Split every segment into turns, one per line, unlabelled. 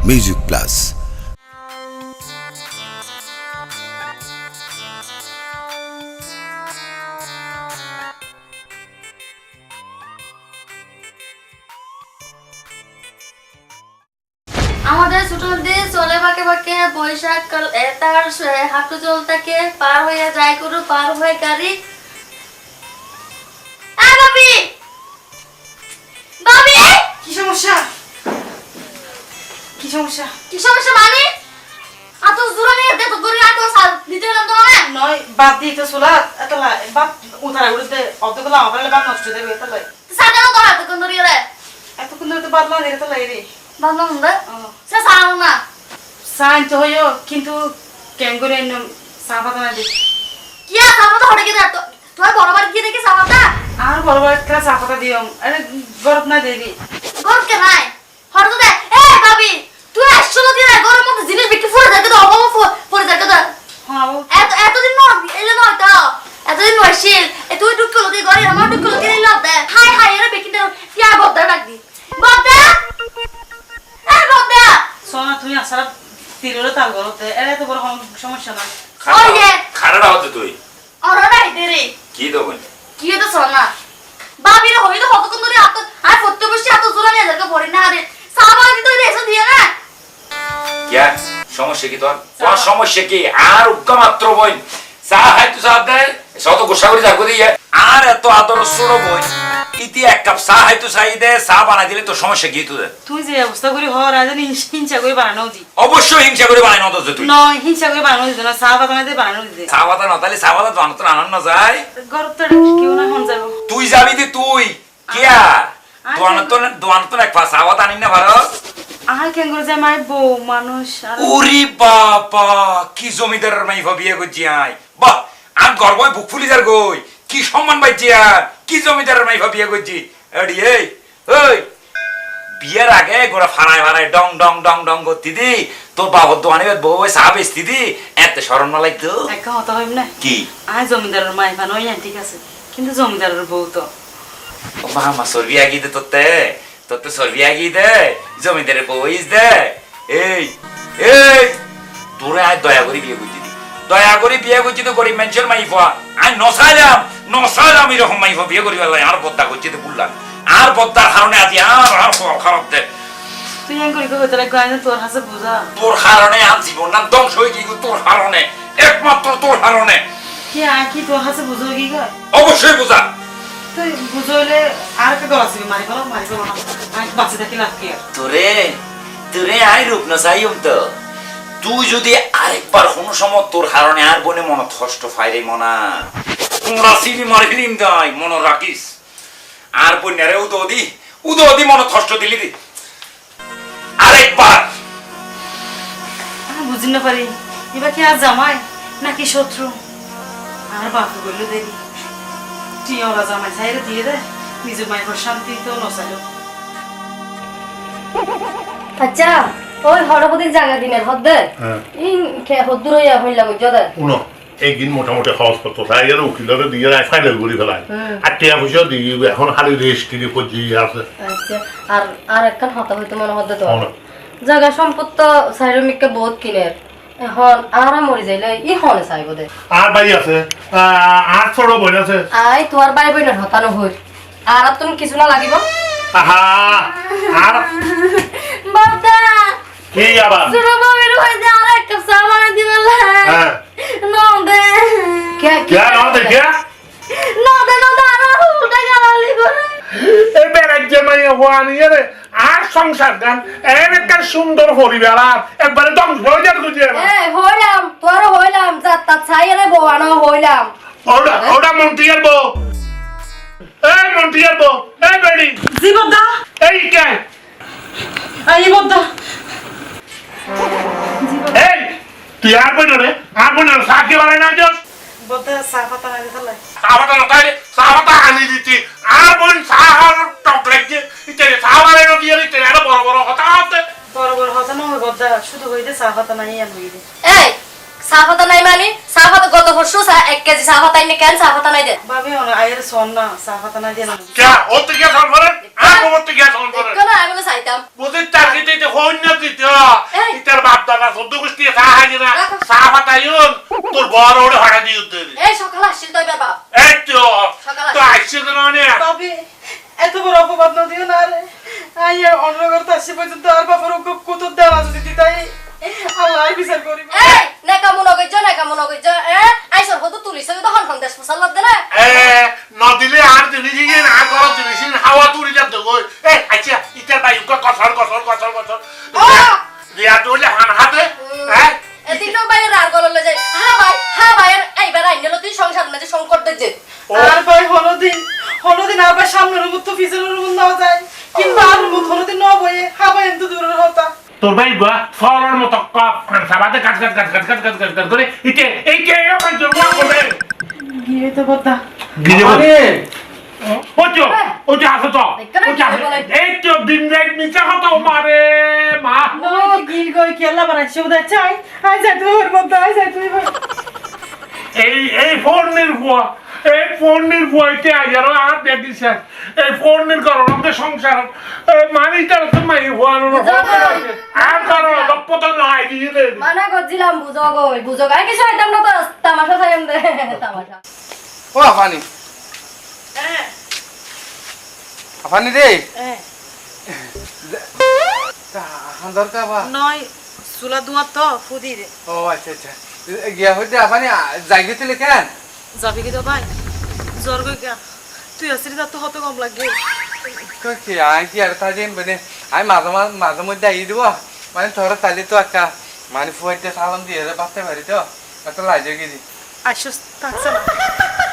Music plus.
আমাদের ছোট নদী চলে বাঁকে বাঁকে বৈশাখ তার হাঁটু জল থেকে পার হয়ে যায় গরু পার হয়ে গাড়ি। বাবি বাবি
কি সমস্যা কি সমস্যা
কি সমস্যা মানে আতো জোরে নিয়ে দে তো গরু আতো সাল দিতে হলাম তো মানে
নয় বাদ দিয়ে তো চলা এতলা বাদ উঠার উঠতে অতগুলো আমার বাদ নষ্ট দেবে এতলা
সাজানো তো হাতে কোন ধরে রে
এতক্ষণ ধরে তো বাদ না দিলে এতলা রে
বান্দা মুন্ডা সে সাল না
সাইন তো হইও কিন্তু কেন করে সাফাতা না দে
কি আ সাফাতা হড়ে গিয়ে তো তোর বড়বার গিয়ে দেখি সাফাতা
আর বড় বড় একটা সাফাতা দিও আরে গরম না দেবি
গর কে নাই হড় তো দে এ বাবি তুই আসলো দি না গরম মতো জিনিস বিক্রি করে যাকে তো অভাব পড়ে যাকে তো
হ্যাঁ
এতদিন নয় এলে নয় তো এতদিন নয়ছিল এ তুই টুকলো দি গরি আমার টুকলো কিনে লাভ দে হাই হাই এর বেকিন পিয়া বদ্দা ডাক দি বদ্দা এ বদ্দা
সোনা তুমি আসার তিরলে তাল করতে এর এত বড় সমস্যা না
ওই যে
খারাপ হতে তুই
অরা নাই দে রে
কি দেবেন
কি তো সোনা বাবির হইলো কতক্ষণ ধরে আত আর ফটো বসে এত জোরা নিয়ে যাকে পড়ে না রে সাবান দিতে এসে দিয়ে না
क्या সমস্যা কি তোর তোর সমস্যা কি আর উক্কা মাত্র বই চা হাই তুই চা দে শত গোসা করে যাবো দিয়ে আর এত আদর ছোড়ো বই ইতি এক কাপ চা হাই তুই চাই দে চা বানাই দিলে তোর সমস্যা কি তোদের
তুই যে অবস্থা করি হওয়ার আগে হিংসা করে বানানো দি
অবশ্যই হিংসা করে বানাই নতো তুই
নয় হিংসা করে বানানো দিত না সাফাতা না দিয়ে বানানো দিতে
চা বাতা নতালি চা বাতা বানাতো আনন্দ যায়
গরম তো কেউ না হন যাবো
তুই যাবি দি তুই কিয়া দোয়ানতো এক পা চা বাতা আনি না ভারত
আর কেন করে যায় মাই বউ মানুষ আর
ওরে বাবা কি জমিদারের মাইফা বিয়ে করছি আই বাহ আর গর্বই বুক ফুলি যার গই কি সম্মান পাইছি আর কি জমিদারের মাইফা বিয়ে করছি এডি এই ওই বিয়ের আগে গোড়া ফানায় ফানায় ডং ডং ডং ডং করতি দি তোর বাবার দোকানে বউ চা বেচতি দি এত শরম না লাগতো
একটা হতা হইব না
কি
আয় জমিদারের মাই বানই ঠিক আছে কিন্তু জমিদারের বউ তো
ও মামা সরবি আগি দে তোতে সরবি আগি দে জমিদারের বউ ইস দে এই এই তোরে আয় দয়া করে বিয়ে করছি দি দয়া করে বিয়ে করছি তো গরিব মানুষের মাইফা আয় নসাইলাম এরকম মাইফা বিয়ে করি বেলায় আর বদ্দা করছি তো বললাম আর বদ্দার কারণে আজ আর খারাপ দে
তুই এন করি কইতে লাগো আইনা তোর হাসে বুঝা
তোর কারণে আর জীবন না ধ্বংস হয়ে গিয়ে তোর কারণে একমাত্র তোর কারণে
কি আর কি তোর হাসে বুঝো কি কয়
অবশ্যই বোঝা
তুই বুঝলে আর কে গলাসি মারি ফেলো না আমি বাঁচে থাকি লাভ কি আর
তোরে আই রূপ না চাইম তো তুই যদি আরেকবার কোনো সময় তোর কারণে আর বনে মন কষ্ট ফাইরে মনা তোমরা সিনি মারি ফিলিম দাই মন রাখিস আর বন্যারে উদোদি মন কষ্ট দিলি দি আরেকবার
আমি বুঝি না পারি এবার কি আর জামাই নাকি শত্রু আর বাপু বললো দেরি তুই ওরা জামাই ছাইরে দিয়ে দে নিজের মায়ের শান্তি তো নসাইল
আচ্ছা ওই হরপতির জায়গা দিনের হদ্দে ইন খে হদ্দুর হইয়া হইলা বুঝদে
উনো একদিন মোটামুটি খরচ করতো তাই আর উকিলরে দিয়ে ফাইনাল করে ফেলাই আর টিয়া পয়সা দিয়ে এখন খালি রেজিস্ট্রি করছি আছে
আচ্ছা আর একখান হতা হইতো মনে হদ্দে তো জায়গা সম্পদ তো সাইরমিককে বহুত কিনের এখন আর মরি যাইলে ই হনে চাইব দে
আর বাড়ি আছে আর ছোট বোন আছে
আই তোর বাই বইনের হতানো হই আর তুমি কিছু না লাগিব
আহা আর
বাবা
কি আবার
সুরো বাবির হই দে আর এক কাপ চা বানাই দিবেলা
হ্যাঁ
নো দে কে
কে নাও দেখে
নো দে আর উল্টা গালি করে
এই বেড়ার জামাই হওয়া নিয়ে রে আর সংসার গান এর একটা সুন্দর পরিবার আর একবারে ধ্বংস হয়ে যাবে বুঝে
হইলাম তোর হইলাম যাত্রা ছাইরে বওয়ানো হইলাম
ওটা মন্টিয়ার বউ এই মন্টিয়ার বউ এই বেড়ি
জীবদা
এই কে
এই বদা
এই তুই আর বই রে আর বই না সাকি বানাই না যাস
বদা সাফাতা না দিলে
সাহাবাতা না তাইলে সাহাবাতা আনি দিতি আর বই সাহার টক লাগছে ইতে সাহাবারে না দিয়ে ইতে আর বড় বড় কথা আছে
বড় বড় হতা না বদা শুধু হইতে সাফাতা নাই আর হইতে
এই সাফাতা নাই মানে চা ভাত গত বছর 1 কেজি চা ভাত আইনে কেন চা ভাত নাই দে
ভাবি আয়ের সন না চা পাতা না দিয়ে না
কে ও তুই কে সল করে আর ও তুই কে সল করে
কেন আমি চাইতাম
বুঝি টার্গেট দিতে হইন না দিতে
এই।
ইতার বাপ দাদা সদ্য কুস্তি চা হাজি না চা পাতাইন তোর বড় ওরে হড়া দিয়ে দে
এই সকাল আসছিল তো এবার বাপ
এই তো
সকাল
তো আইছে না মানে
ভাবি এত বড় অপবাদ না দিও না রে আইয়া অন্য করতে আসি পর্যন্ত আর বাবার কত দেওয়া যদি দিতাই আল্লাহ বিচার করিব
এই নেকা মন গইজ আইসর হতো তুলিছ তো হন হন দেশ ফসল লদ না
এ নদিলে আর জিনিস না করো জিনিস হাওয়া তুলি যা দেব এই আচ্ছা ইতার বায়ু কসর দিয়া তোলে হান হাতে হ্যাঁ
এদিনও বাইরে রার গললে যায় হ্যাঁ ভাই এইবার আইনলো তুই সংসার মাঝে সংকট দেখছে
আর ভাই হলদিন আবার সামনের রুম তো পিছনের রুম নেওয়া যায় কিন্তু আর রুম হলদিন ন বইয়ে হাবা এন্তু দূরের হতা
তোর ভাই গা ফলর মত কপ সাবাতে কাট করে ইতে এইকে এরকম জন্য বলে
গিয়ে তো কথা
গিয়ে ওটা আসো তো এই তো দিন রাত নিচে হতো মারে মা
নয় গিল গই কেলা বানাইছে ওদা চাই আই যাই তুই ওর মধ্যে আই যাই তুই
এই ফোনের বুয়াইতে আইয়ারো আর দেখিস এই ফোনের কারণে সংসার মানিটার তো মাই হওয়ানো আর কারণ দপ্পত নাই দিয়ে দে
মানা করছিলাম বুঝো গাই কিছু আইতাম না তো তামাশা চাইম দে তামাশা
ও আফানি আফানি রে দরকার বা
নয় সুলা দুয়া তো ফুদি রে
ও আচ্ছা গিয়া হইতে আফানি যাই গেছিলে কেন
যাবি কি তো ভাই জ্বর গই কে তুই আসলি তো হতে কম লাগে
কি আই কি আর তা যেন বনে আই মাঝে মধ্যে আই দিব মানে তোরা তালি তো একটা মানে ফুয়াইতে সালাম দিয়ে বাচ্চা বাড়ি তো এত লাজে গেছি
আইসস থাকছ না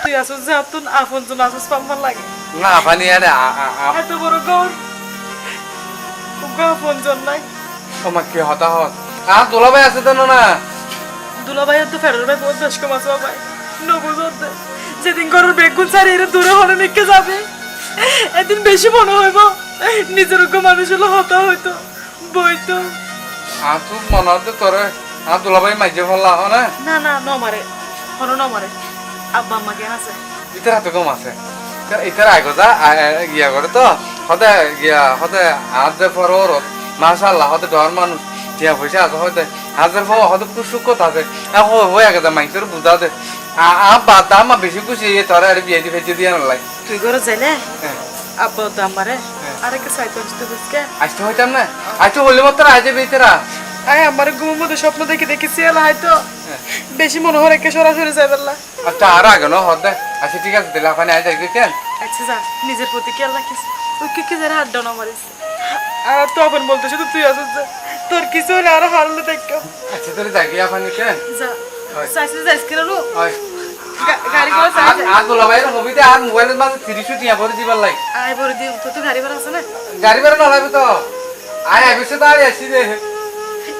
তুই আসস যে তুই আপন জন আসস পাম্পার লাগে
না আফানি আরে
এত বড় গৌর আপন জন নাই
তোমার কি হতা হত আর দোলাভাই আছে তো না
দুলা ভাই তো ফেরার ভাই বহুত বেশ কম আছে ভাই নবুঝতে যেদিন গরুর বেগুন ছাড়ি এর দূরে হলে নিকে যাবে এদিন বেশি মনে হইব নিজের মানুষ হলো হতা হইতো বইতো
আর তুই মনে হতে তোরে আর দোলাভাই মাঝে ফেললা হ না
না নমারে হনো নমারে আব্বা আম্মা কেন আছে
ইতার হাতে কম আছে ইতার আগে যা গিয়া করে তো হতে গিয়া হতে হাত দে পর ওর মাশাআল্লাহ হতে ডর মানুষ টিয়া পয়সা আছে হতে হাজার পর হতে পুষুক কথা আছে হয়ে গেছে মাইসের বুঝা দে বাদ আমার বেশি খুশি তোরা আর বিয়ে দিয়ে ফেঁচে দিয়ে আনলাই
তুই ঘরে যাইলে আব্বা তো আমারে আরেকে সাইতো আসতে বুঝকে
আসতে হইতাম না আচ্ছা হলে মাত্র আজ বেতেরা
আয় আমার ঘুমের মধ্যে স্বপ্ন দেখেছি এলা হয়তো বেশি মনে হয় রেখে সরাসরি যাইবেলা
আচ্ছা আর আগে ন হদ দে আচ্ছা ঠিক আছে তাহলে আপনি আজ দেখবে কেন
আচ্ছা যা নিজের প্রতি খেয়াল রাখিস ওই কি যারা হাত ডানা মারিস আর তখন বলতে শুধু তুই আসিস যা তোর কিছু হলে আরো হারলে দেখো
আচ্ছা তাহলে যাবি আপনি কেন
যা সাইসে যাইস কেন লো
হয়
গাড়ি করে সাইসে
আর দোলাভাইয়ের হবিতে আর মোবাইলের মাঝে 30 টিয়া ভরে দিবার লাই
আয় ভরে দিও তো গাড়ি ভাড়া আছে না
গাড়ি ভাড়া না লাগবে তো আয় আবিছে তো আর আসি দে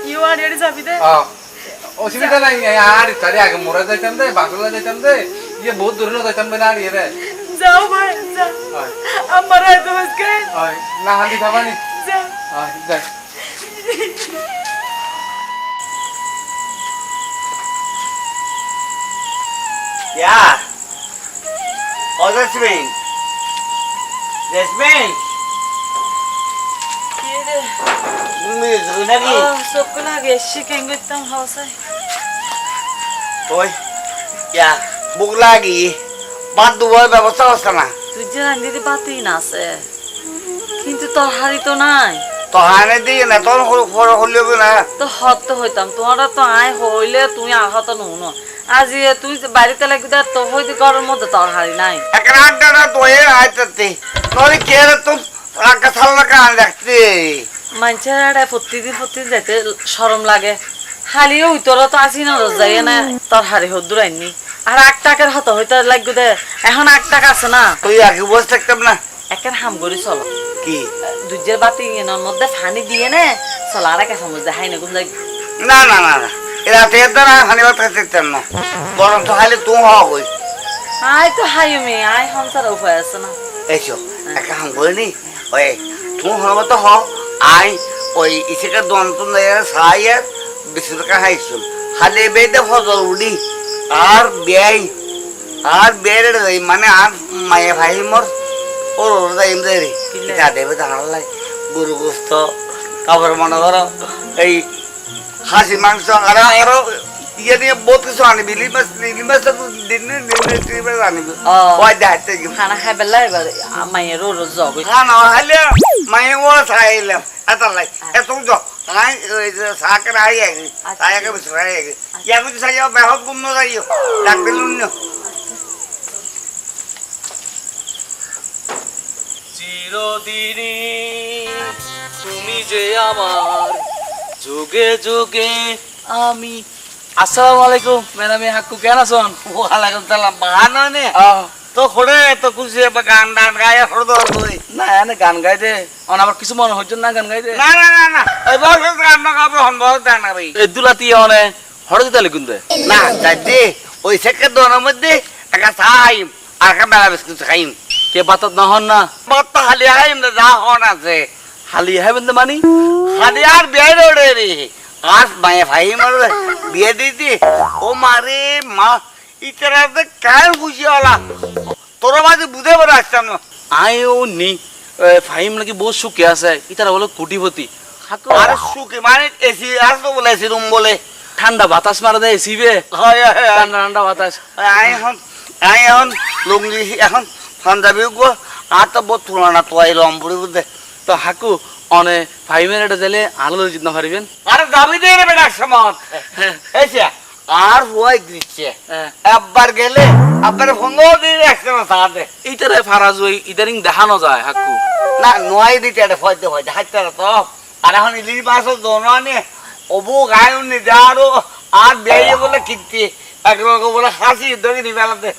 ইউ আর এড়ি যাবি দে
অসুবিধা নাই আর তারে আগে মোরা যাইতাম দে বাংলা যাইতাম দে ইয়ে বহুত দূরে না যাইতাম না আর ইয়ে রে
যাও ভাই যা আমার আয় তো বসকে
হয় না হালি খাবানি
যা
হয় যাই
Yeah. Oh, Jasmine. Jasmine.
কি রে
Bumi lagi.
সবকে লাগে শিখেন গইতাম হাওসায়
Toy. Ya, buk lagi. Bantu boy ব্যবস্থা হচ্ছে না।
তুই যে রান্দিতে পাতি না আছে কিন্তু তোর হাড়ি তো নাই
তো হানে দিয়ে না তোর ফড় হলিও না।
তো হত হইতাম তোমরা তো আয় হইলে তুমি আহত নুন আজি তুই বাড়িতে লাগি দে তো হইতে ঘরের মধ্যে তোর হাড়ি নাই
একটা আড্ডা তো এর আইতে। নলে কে রে তুই রাকা সালনা কান রাখতে।
মানুষের আড়ায় প্রতিদিন যাইতে শরম লাগে হালিও তোরা তো আসি না রোজ যাই না তোর হাড়ি হদ্দুর আইনি আর 8 টাকার হত হইতে লাগবে দে এখন 8 টাকা আছে না
তুই আগে বসে থাকতাম না।
এখন হাম করি চলো
কি
দুজের বাতি এর মধ্যে ফানি দিয়ে নে চলো আর একটা সমুদ্র হাই না ঘুম যাই
না না না না এরা তেদা না হানি বাত থাকতাম না। বরং তো হালে তুই হওয়া কই।
আয় তো হাই মে আয় সংসার উপায় আছে না
এইছো একটা হাম করিনি ওই তুই হওয়া তো হ আই ওই ইসেকা দন্তন সাইয়া 20 টাকা হাইছো হালে বেদে ফজল উডি আর বিয়াই আর বেড়ে যাই মানে আর মায়ে ভাই মোর ওর ওর যাই এমনি রে যা দেবে জানালাই গরু গোস্ত তারপরে মনে করো এই খাসি মাংস আর আরো ইয়ে দিয়ে বহুত কিছু আনিবি ইলিশ মাছ তো দিনে আনিবি ওই দেখতে
খানা খাই পেলাই এবার মায়ের রোজ জগ
খানা খাইলে মায়ে ও খাইলাম এত লাই এত যোগ আই ওই যে সাকের আই আগে সায়াকে বিছরাই আগে ইয়া কিছু সাইয়া বেহত গুম ন যাইও ডাক দিলুন না
চিরদিনই তুমি যে আমার যুগে যুগে আমি। আসসালামু আলাইকুম ম্যাডাম হাক্কু কেন আছেন?
ওয়ালাইকুম সালাম বাহানা নে তো খড়ে তো খুশি গান টান গায়ে খড় দর কই
না এনে গান গাইতে আমার কিছু মনে হচ্ছে না গান গাইতে
না না না না এই বছর গান না গাবে হনবল দেন না ভাই
এই দুলাতি অনে হড় দিতে লিখুন দে
না দাদি ওই সেকে দোনের মধ্যে একটা সাইম আর একটা মেলা বিস্কুট খাইম
কে বাতাত না হন না
বাত্তা খালি খাইম না যা হন আছে
হালি হ্যাবেন দে মানি
খালি আর বিয়ে দৌড়ে রে আর মায়ে ভাই মার বিয়ে দিতি ও মারে মা ইতরাতে কাল খুশি হলা তোর মাঝে বুঝে বড় আসতাম না
আইও নি ফাহিম নাকি বহুত সুখে আছে ইতারা বলে কোটিপতি হাক্কু
আর সুখে মানে এসি আর তো বলে এসি রুম বলে
ঠান্ডা বাতাস মারা দেয় এসিবে
হয়
ঠান্ডা ঠান্ডা বাতাস
আই এখন লুঙ্গি এখন পাঞ্জাবি গো আর তো বহুত তুলনা তো আই লম্বুড়ি বুঝে
তো হাকু অনে ফাহিমের এটা দিলে আলো জিত না পারিবেন
আরে দাবি দিয়ে রে বেটা সমান এসে আর হই দিচ্ছে একবার গেলে আবার 15 দিন একসময় সাথে
ইতারে ফারাজ ওই ইদারিং দেখানো যায় হাকু
না নয় দিতে এটা ফয়তে ফয়তে হাইতে তো আর এখন ইলিশ মাছের দোনানে অবু গায়ে নি যারো আর বেয়ে বলে কিনতে একরকম বলে হাসি ধরে নিবেলাতে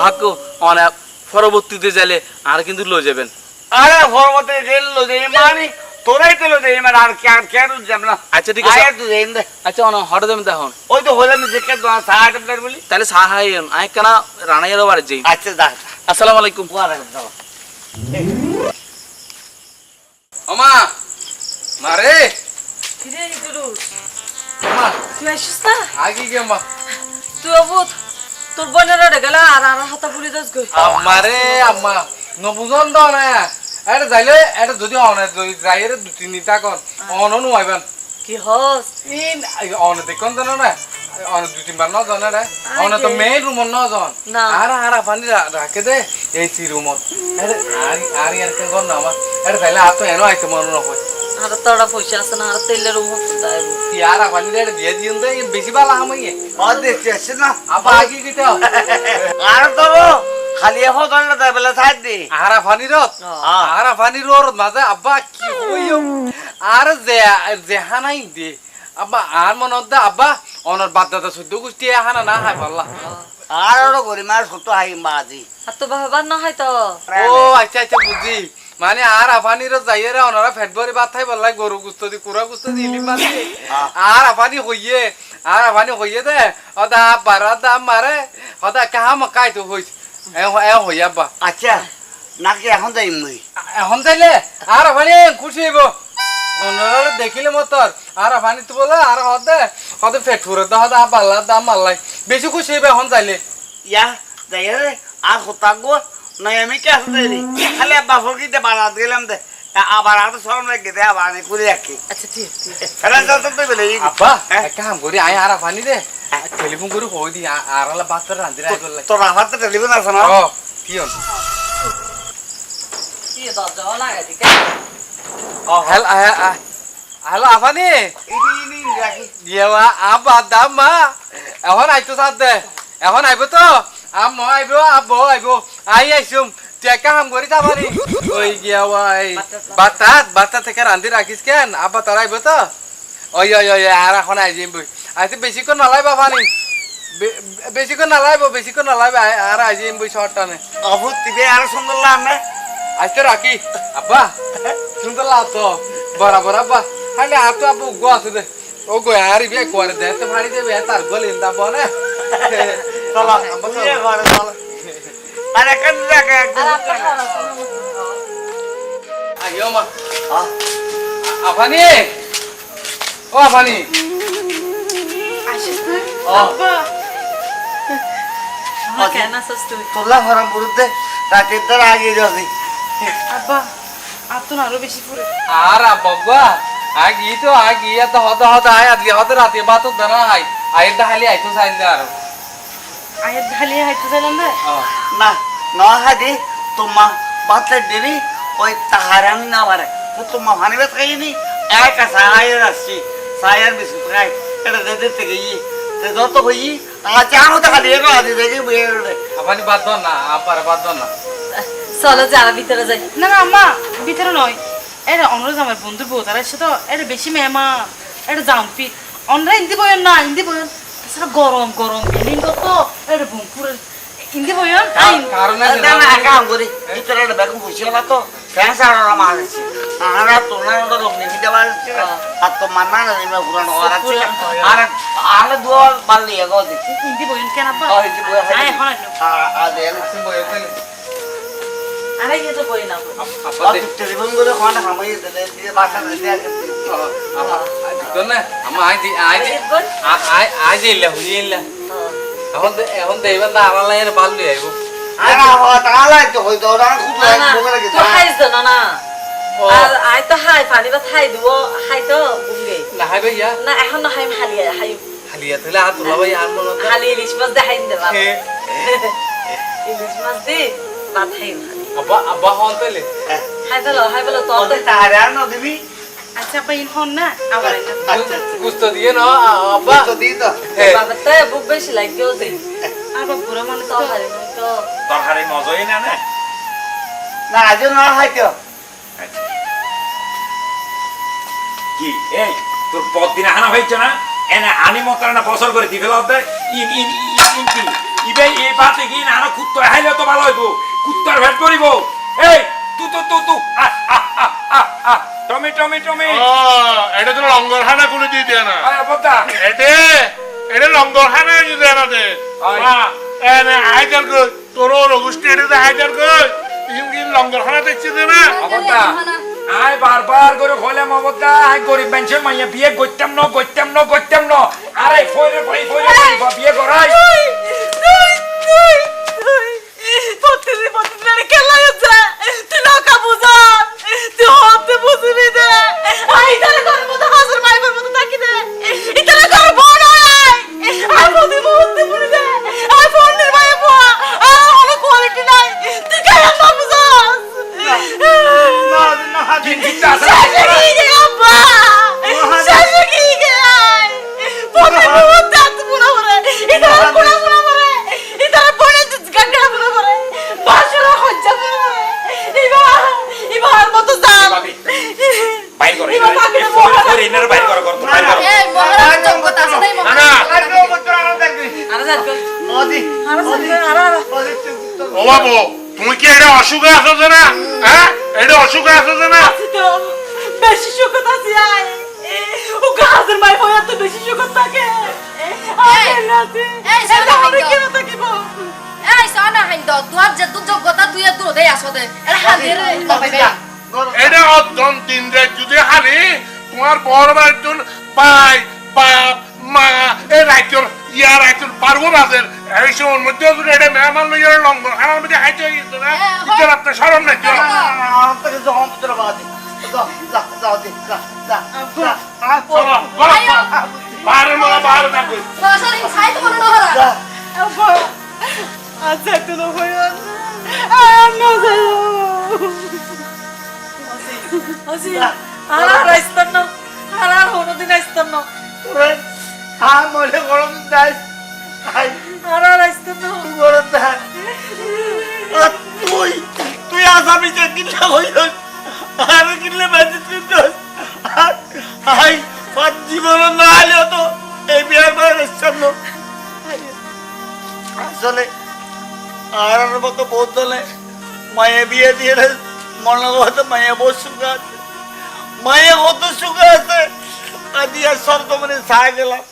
হাকু অনে পরবর্তীতে যাইলে আর কিন্তু লই যাবেন
আরে ফরমতে গেল যে মানি তোরাই তো লো দেই মানে আর কেন যাব না
আচ্ছা ঠিক আছে
আয় তুই দেন দে
আচ্ছা অনে হড় দেম দেখুন
ওই তো হলাম যে কে দোয়া সাহায্য কর বলি
তাহলে সাহাই আই কেনা রানাইয়ের বাড়ি যাই
আচ্ছা দা
আসসালামু আলাইকুম
ওয়ালাইকুম সালাম
ওমা মারে
কিরে ইদুরুস
ওমা
তুই আসিস না
আগে গে মা
তুই অবুত তোর বোনের রে গেলা আর আর হাতা পুরি দস গই
আমারে আম্মা নবুজন দাও না এটা যাইলে এটা যদি অনে যদি যাইরে দু তিনটা কোন অননু আইবেন
কি হস
ইন অনে দেখুন জানো না অনে দু তিনবার ন জানা রে অনে তো মেইন রুম ন জন
না।
আর পানি রাখে দে এই সি রুম এটা আর ইয়ার কেন কোন না আমার এটা যাইলে আর তো এনো আইতে মন ন হয়
আর তোরা পয়সা আছে না আর তেলের রুম তাই
ইয়ার পানি রে দিয়ে দিন দে বেশি বালা হামাইয়ে
আর দেখছিস না
আপা আগে কিটা
আর তো খালি এখন না তাই বলে সাইড দি
আরা পানি রত আরা পানি রোর মাঝে আব্বা কি হইও আর যে হানাই দে আব্বা আর মনত দা আব্বা অনর বাদ্দাটা সদ্য গুষ্টি হানা না হাই পাল্লা
আর ওর গরিমার ছোট হাই মাঝি
আর তো বাবার না হয় তো
ও আচ্ছা আচ্ছা বুঝি মানে আর আফানির যাইরে অনরা ফেটবরি বাত থাই বললাই গরু গুস্ত দি কুরা গুস্ত দি ইলি মারি আর আফানি হইয়ে দে ওদা বারা দা মারে ওদা কাহা মকাই তো হইছ এ হইয়া বা
আচ্ছা নাকি এখন যাই মুই
এখন যাইলে আর আফানি খুশি হইব অনরা দেখিলে মতর আর আফানি তো বলে আর হদে ফেট ফুরে দা হদা বাল্লা দা মাল্লাই বেশি খুশি হইবে এখন যাইলে
ইয়া যাই রে আর হতা গো নাই আমি কে আসতে রে খালি আব্বা ফকিতে বারাত গেলাম দে আবার আর শরম লাগে দে আবার আমি করে রাখি
আচ্ছা ঠিক
ফেরা যাও তো বলে
আব্বা এক কাম করি আই আর আফানি দে টেলিফোন করে হই দি আর আলা বাত করে রান্দিরা আই বললাই
তোর আমার তো টেলিফোন আছে না
ও কি হল
কি দরজা লাগা দিকে
হ্যালো হ্যালো আফানি
ইনি রাখি
ইয়েবা আব্বা দাম্মা এখন আইতো সাথে এখন আইব তো আম্মা আইব আব্বু আইব আইসুম তুই কাম করি যাবানি ওই গিয়াবা এই বাতা থেকে রান্ধি রাখিস কেন আব্বা তোর আইব তো ওই ওই ওই আর এখন আইজিম বই আইতে বেশিক্ষণ নালাইবা পানি বেশিক্ষণ নালাইব আর আইজিম বই শর্টটানে
অভূত তিবে আর সুন্দর লাগে
আজকে রাখি আব্বা সুন্দর লাগতো বরাবর আব্বা খালি আর তো আব্বু গো আছে দে ও গো আর বিয়ে করে দে তো ভাড়ি দেবে তার গলিন দা বনে
চলো বুঝে ঘরে চলো আরে কোন জায়গা একদম
আইও মা আফানি ও আফানি
আসিস না
ও
আব্বা আমরা কেন আসছ তুই
তোলা হরাম বুড়তে রাতের দ্বারা আগে যাচ্ছি
আব্বা আর তো আরো বেশি পড়ে
আর বগবা আগি তো আগি এত হতে হতে আয় আজকে হতে রাতে বাতো দানা আই আয়ের দাহালি আইতো চাইল আর
আয়ের ঢালিয়ে হাইতে চাইলাম রে
না না হাদি তোমা বাতলে দেরি ওই তাহারে আমি না পারে তো তোমা ভানিবে খাইনি এক সাহায্য আসছি সাহায্য বিস্কুট খাই এটা দিতে থেকে তে যত হই আচ্ছা আমি তো খালি এগো আদি দেখি বেরে
আপনি বাদ দাও না আপার বাদ দাও না
চলো যারা ভিতরে যাই
না না আম্মা ভিতরে নয় এটা অনুরোধ আমার বন্ধুর বউ তারা এসে তো এটা বেশি মেহমান এটা জাম্পি অনরা হিন্দি বইন না হিন্দি বইন তাছাড়া গরম গরম বিল্ডিং কত এটা বুমপুরের হিন্দি বইন
কারণে
না না কাম করি ভিতরে একটা বেগুন বসিয়ে না তো ফ্যান সারা মারছি আর তোমরা ওটা রং নিয়ে দিতে পারছি আর তো মানা না নিমা পুরানো আছে আর আর দুয়ার পারলি এগো দেখি
হিন্দি বইন কেন আব্বা
ওই যে বই
আয় এখন আইলো
আর দেন
তুমি বই ফেলে
আরে ইয়ে তো বই না
আপা
আর
দেখ
টেলিফোন করে খানা খামাই দিলে দিয়ে বাসা দিতে
আপা তো না আমা আই যে ইল্লা হুই ইল্লা এখন দেইবা না আলা লাইনে বাললি আইবো
আর তাহলে তো হইতো ওরা খুব
না না
ভোগে লাগে
তো খাইছ না না আর আই তো হাই পানি বা খাই দিব হাই তো বুঙ্গে
না হাই ভাইয়া
না এখন না হাই হালি হাই
হালিয়া তাহলে আর তোলা ভাই আর মনে হতো
হালি ইলিশ মাছ দেখাই দেবা ইলিশ মাছ দে ভাত খাই
আব্বা আব্বা হন তাইলে
হাই বলো তো
ওদের তাহারে আর না দিবি
আচ্ছা আব্বা ইন হন না আবার আইলো
আচ্ছা
গুস্ত দিয়ে না আব্বা
তো দি তো
বাবা তো বুক বেশি লাগিও দে
আবার বুড়ো মানুষ
তো
তো
হারি তো
তরকারি মজাই না না
না আজ না খাইতো
কি এই তোর পদ দিন আনা হয়েছে না এনে আনি মতন না বছর করে দিবে লতে ইন ইন ইন কি ইবে এই পাতে কি না আনা কুত্তা হাইলে তো ভালো হইব কুত্তার ভেট করিব এই তু টমি টমি টমি
এটা তো লঙ্গরখানা করে দিয়ে দেয় না
আয় বদ্দা
এটা লঙ্গরখানা দিয়ে দেয় না দে এনে হাইজার কর তোর রঘুষ্টি এটা হাইজার কর ইন লঙ্গরখানা দেখছি দে না
বদ্দা আয় বারবার করে কইলে মবদ্দা আয় গরিব মানুষের মাইয়া বিয়ে করতাম না আরে ফইরে বিয়ে করাই
প্রতিদিন খেলা হচ্ছে তুই নৌকা বুঝান তুই হতে বুঝবি দে আই তাহলে তোর মতো হাজার মাইবার মতো থাকি দে ইতালে তোর বড় হয় আই প্রতি মুহূর্তে বুঝি দে আই ফোন নির মাইয়া পোয়া আর কোয়ালিটি নাই তুই কেন না বুঝাস
না
দিন দিনটা আসা
কি গে আব্বা শেষে কি গে প্রতি মুহূর্তে আত পুরো করে ইতালে পুরো করে ইতালে পড়ে গাঙ্গা পুরো করে বাসরা হজ্জা পুরো করে ইবার মতো জান
বাইর করে
ইবার পাগড়ে
ফইরে ইনার বাইর করে বাইর করে
এই মহারাজ জগত আছে নাই
না না
আর কত আর দেখবি
আরে যাক
ওদি
আরে
ওদি
ও বাবু তুমি কি এটা অসুখে আছো যে না হ্যাঁ এটা অসুখে আছো যে না
আছি তো বেশি সুখত আছি আই ও গাজের মাই হয়ে তো বেশি সুখত থাকে আই নাতি
এই সারা
আমি
হাইতো।
কেন থাকিব
এই সানা হাইন্দ দুয়ার যে দু যোগ্যতা তুই দূর দেই আসো দে এর হাতের লবাই ভাই
এটা অর্ধন তিন রাত যদি হারি তোমার বড় একজন ভাই বাপ মা এই রাজ্যর রাজ্যর পারবো বাজের এই সময়ের মধ্যে যদি এটা মেহমান লইয়া লঙ্গর আমার মধ্যে হাইতে হয়ে গেছে না ইতার আপনার সরম নাই
তোকে জম তোর বাদি যা
চলো বাইরে মারা বাইরে না কই
সরাসরি খাই তো কোনো নহরা
আব্বা আচ্ছা তো না হই আম্মা যাও আসি আর রাইস্তান না আর হনো দিন রাইস্তান না
মনে গরম যাই
আর রাইস্তান না
গরম যাই তুই আসামি যে কিনা হইল আর কিনলে বাজি তুই হাই পাঁচ জীবন না হলেও তো এই বিয়ার বাইরে সামনে আসলে আর মতো বলতলে মায়ে বিয়ে দিয়ে মনে হতো মায়ে বহু সুখে আছে মায়ে কত সুখে আছে আজ আর সব তো মানে ছায় গেলাম